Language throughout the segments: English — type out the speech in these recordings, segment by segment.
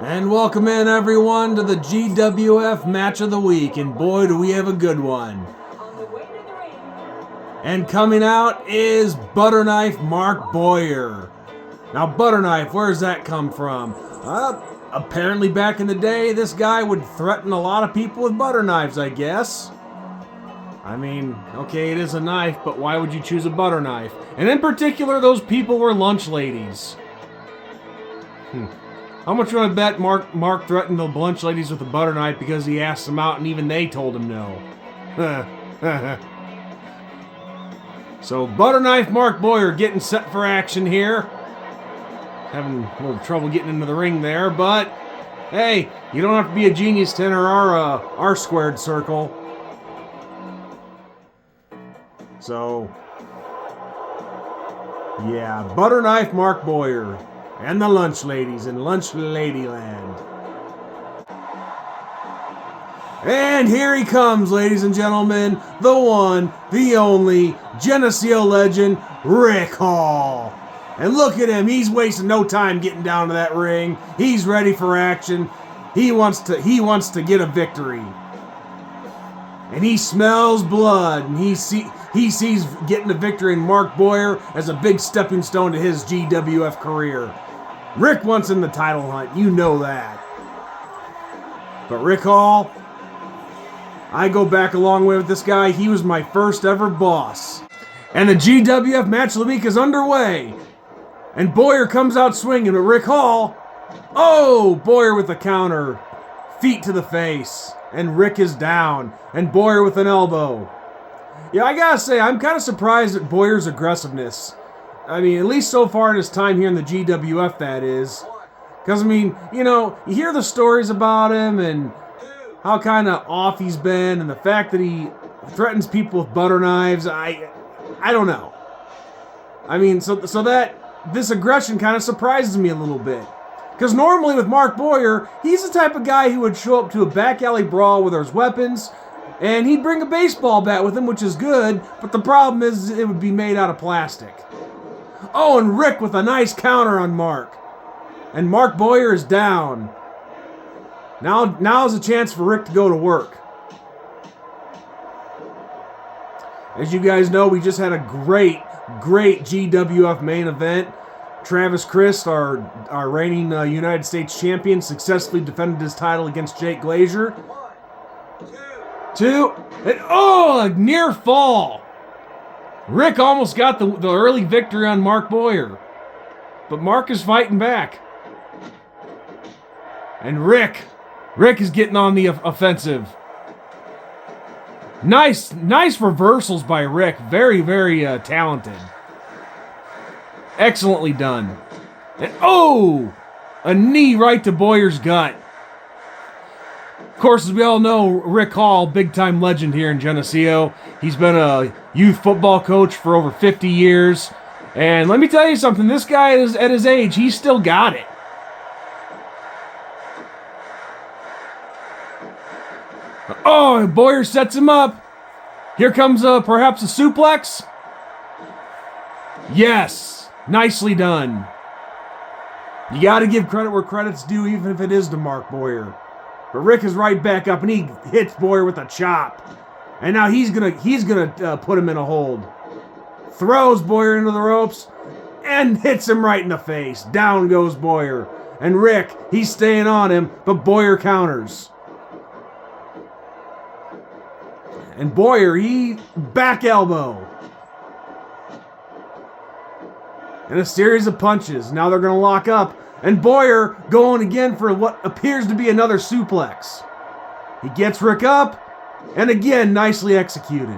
And welcome in everyone to the GWF match of the week, and boy do we have a good one. And coming out is Butterknife Mark Boyer. Now Butterknife, where does that come from? Apparently back in the day, this guy would threaten a lot of people with butter knives, I guess. I mean, okay, it is a knife, but why would you choose a butter knife? And in particular, those people were lunch ladies. How much would I bet Mark threatened the lunch ladies with a butter knife because he asked them out and even they told him no? So, Butterknife Mark Boyer getting set for action here. Having a little trouble getting into the ring there, but hey, you don't have to be a genius to enter our R-squared circle. So, yeah, Butterknife Mark Boyer and the lunch ladies in Lunch Ladyland. And here he comes, ladies and gentlemen, the one, the only, Geneseo legend, Rick Hall. And look at him, he's wasting no time getting down to that ring. He's ready for action. He wants to get a victory. And he smells blood, and he sees getting a victory in Mark Boyer as a big stepping stone to his GWF career. Rick wants in the title hunt, you know that. But Rick Hall, I go back a long way with this guy. He was my first ever boss. And the GWF match of the week is underway. And Boyer comes out swinging, but Rick Hall, oh, Boyer with a counter, feet to the face, and Rick is down, and Boyer with an elbow. Yeah, I gotta say, I'm kind of surprised at Boyer's aggressiveness. I mean, at least so far in his time here in the GWF, that is. Because, I mean, you know, you hear the stories about him and how kind of off he's been, and the fact that he threatens people with butter knives, I don't know. I mean, so that this aggression kind of surprises me a little bit. Because normally with Mark Boyer, he's the type of guy who would show up to a back alley brawl where there's weapons, and he'd bring a baseball bat with him, which is good, but the problem is it would be made out of plastic. Oh, and Rick with a nice counter on Mark. And Mark Boyer is down. Now's a chance for Rick to go to work. As you guys know, we just had a great GWF main event. Travis Christ, our reigning United States champion, successfully defended his title against Jake Glazier. Two, and oh, a near fall. Rick almost got the early victory on Mark Boyer. But Mark is fighting back. And Rick is getting on the offensive. Nice reversals by Rick. Very, very talented. Excellently done. And oh, a knee right to Boyer's gut. Of course, as we all know, Rick Hall, big-time legend here in Geneseo. He's been a youth football coach for over 50 years. And let me tell you something, this guy is at his age, he's still got it. Oh, Boyer sets him up. Here comes perhaps a suplex. Yes, nicely done. You got to give credit where credit's due, even if it is to Mark Boyer. But Rick is right back up, and he hits Boyer with a chop. And now he's gonna put him in a hold. Throws Boyer into the ropes and hits him right in the face. Down goes Boyer. And Rick, he's staying on him, but Boyer counters. And Boyer, he back elbow. And a series of punches. Now they're going to lock up. And Boyer going again for what appears to be another suplex. He gets Rick up. And again, nicely executed.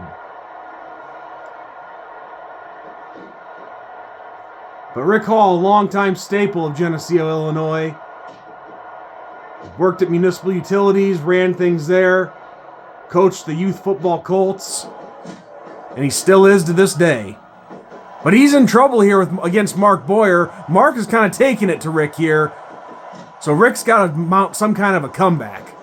But Rick Hall, a longtime staple of Geneseo, Illinois. Worked at Municipal Utilities, ran things there. Coached the youth football Colts, and he still is to this day. But he's in trouble here against Mark Boyer. Mark is kind of taking it to Rick here, so Rick's got to mount some kind of a comeback.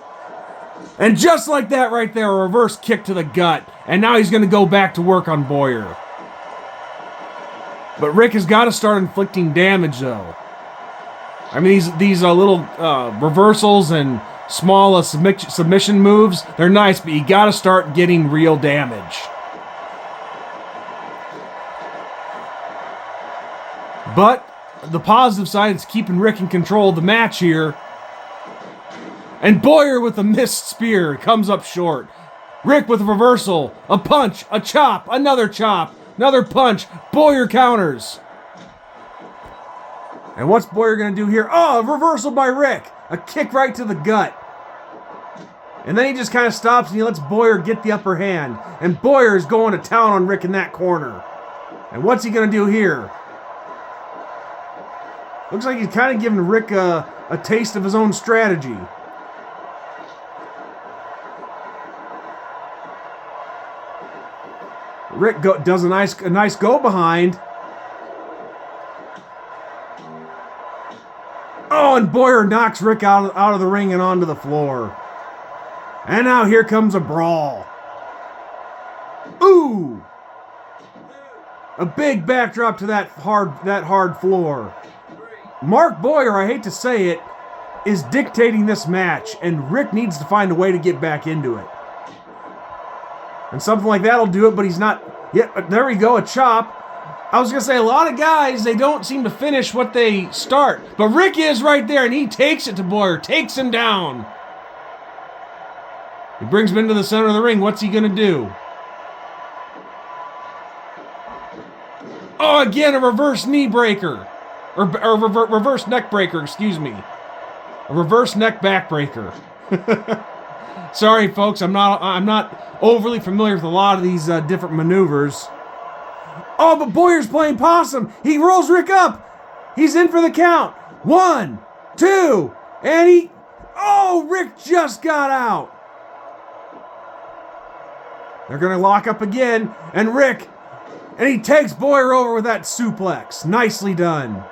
And just like that right there, a reverse kick to the gut, and now he's going to go back to work on Boyer. But Rick has got to start inflicting damage, though. I mean, these little reversals and small submission moves, they're nice, but you got to start getting real damage. But the positive side is keeping Rick in control of the match here. And Boyer with a missed spear comes up short. Rick with a reversal, a punch, a chop, another punch. Boyer counters. And what's Boyer going to do here? Oh, a reversal by Rick. A kick right to the gut. And then he just kind of stops and he lets Boyer get the upper hand. And Boyer is going to town on Rick in that corner. And what's he going to do here? Looks like he's kind of giving Rick a taste of his own strategy. Rick does a nice go behind. Oh, and Boyer knocks Rick out of the ring and onto the floor. And now here comes a brawl. Ooh! A big backdrop to that hard floor. Mark Boyer, I hate to say it, is dictating this match, and Rick needs to find a way to get back into it. And something like that'll do it, but he's not. Yep, there we go, a chop. I was going to say, a lot of guys, they don't seem to finish what they start. But Rick is right there, and he takes it to Boyer, takes him down. He brings him into the center of the ring. What's he going to do? Oh, again, a reverse knee breaker. Or reverse neck breaker, excuse me. A reverse neck back breaker. Sorry, folks, I'm not overly familiar with a lot of these different maneuvers. Oh, but Boyer's playing possum. He rolls Rick up. He's in for the count. 1, 2, and he... Oh, Rick just got out. They're going to lock up again, and Rick... And he takes Boyer over with that suplex. Nicely done.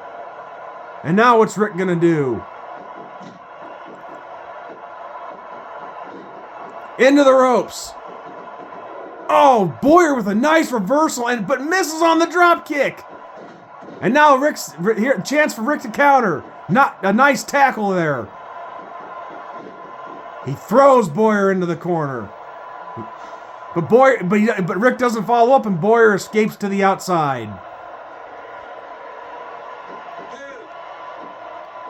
And now what's Rick going to do? Into the ropes. Oh, Boyer with a nice reversal, but misses on the drop kick. And now Rick's here, chance for Rick to counter. Not a nice tackle there. He throws Boyer into the corner. But Rick doesn't follow up, and Boyer escapes to the outside.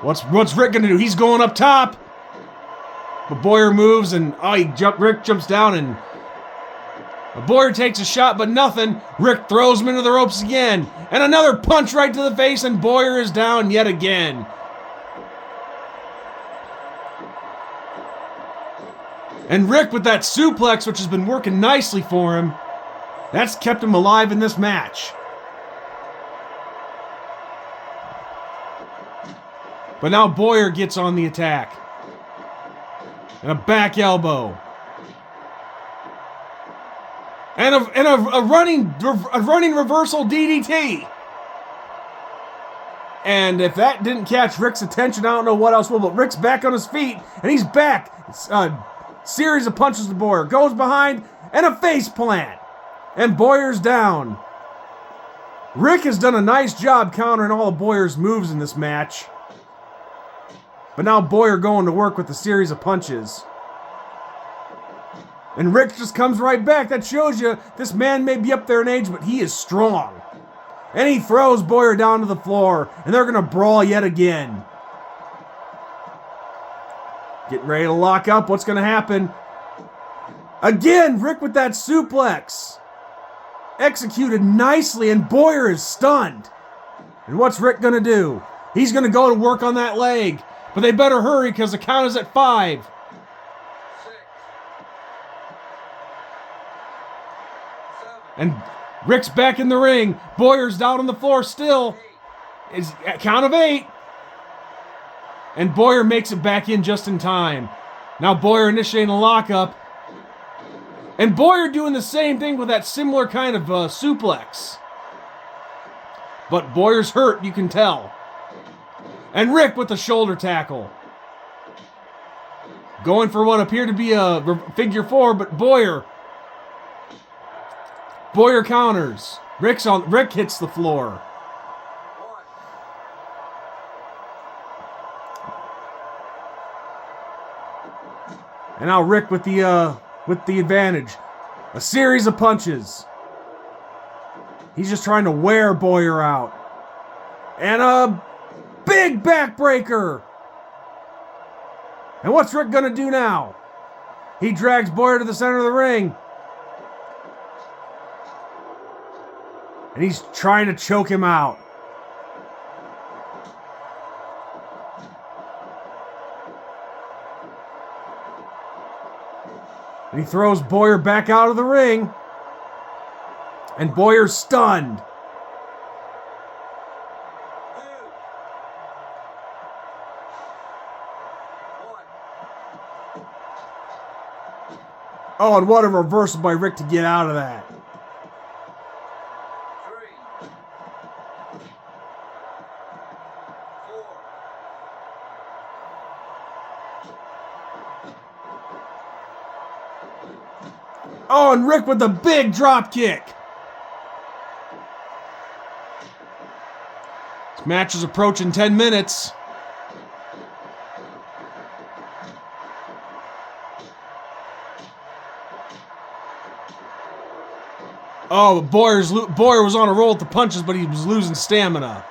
What's Rick gonna do? He's going up top. But Boyer moves, and Rick jumps down, and Boyer takes a shot, but nothing. Rick throws him into the ropes again, and another punch right to the face, and Boyer is down yet again. And Rick with that suplex, which has been working nicely for him, that's kept him alive in this match. But now Boyer gets on the attack. And a back elbow. And a running reversal DDT. And if that didn't catch Rick's attention, I don't know what else will. But Rick's back on his feet, and he's back. Series of punches to Boyer. Goes behind, and a face plant. And Boyer's down. Rick has done a nice job countering all of Boyer's moves in this match. But now Boyer going to work with a series of punches. And Rick just comes right back. That shows you this man may be up there in age, but he is strong. And he throws Boyer down to the floor, and they're going to brawl yet again. Getting ready to lock up. What's going to happen? Again, Rick with that suplex. Executed nicely, and Boyer is stunned. And what's Rick going to do? He's going to go to work on that leg. But they better hurry because the count is at 5. 6, 7, And Rick's back in the ring. Boyer's down on the floor still. Is at count of 8. And Boyer makes it back in just in time. Now Boyer initiating a lockup. And Boyer doing the same thing with that similar kind of suplex. But Boyer's hurt, you can tell. And Rick with the shoulder tackle. Going for what appeared to be a figure 4, but Boyer counters. Rick hits the floor. And now Rick with the advantage. A series of punches. He's just trying to wear Boyer out. And a big backbreaker. And what's Rick gonna do now? He drags Boyer to the center of the ring. And he's trying to choke him out. And he throws Boyer back out of the ring. And Boyer's stunned. Oh, and what a reversal by Rick to get out of that. Oh, and Rick with the big drop kick. This match is approaching 10 minutes. Oh, Boyer was on a roll with the punches, but he was losing stamina.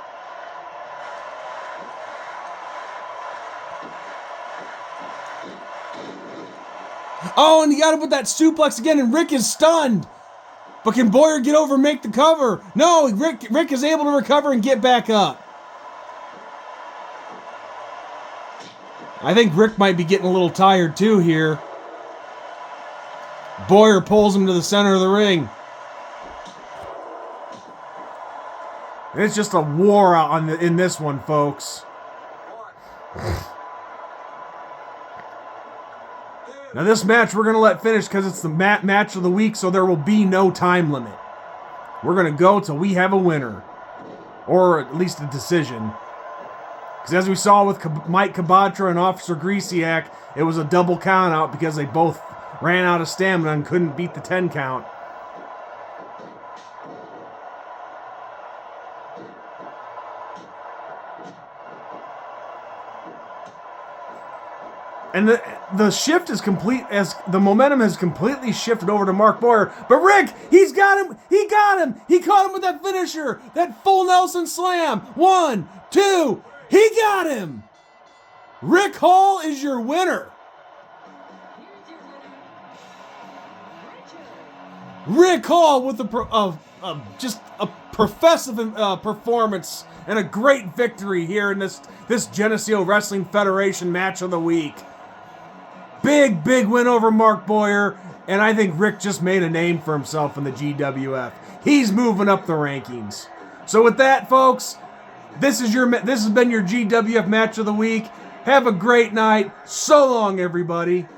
Oh, and he got him with that suplex again, and Rick is stunned. But can Boyer get over and make the cover? No, Rick is able to recover and get back up. I think Rick might be getting a little tired too here. Boyer pulls him to the center of the ring. And it's just a war out in this one, folks. Now this match we're going to let finish because it's the match of the week, so there will be no time limit. We're going to go till we have a winner. Or at least a decision. Because as we saw with Mike Kabatra and Officer Greasiak, it was a double count out because they both ran out of stamina and couldn't beat the 10 count. And the shift is complete as the momentum has completely shifted over to Mark Boyer. But Rick, he's got him. He got him. He caught him with that finisher. That full Nelson slam. 1, 2. He got him. Rick Hall is your winner. Rick Hall with just a professive performance and a great victory here in this Geneseo Wrestling Federation match of the week. Big win over Mark Boyer, and I think Rick just made a name for himself in the GWF. He's moving up the rankings. So with that, folks, this has been your GWF match of the week. Have a great night. So long, everybody.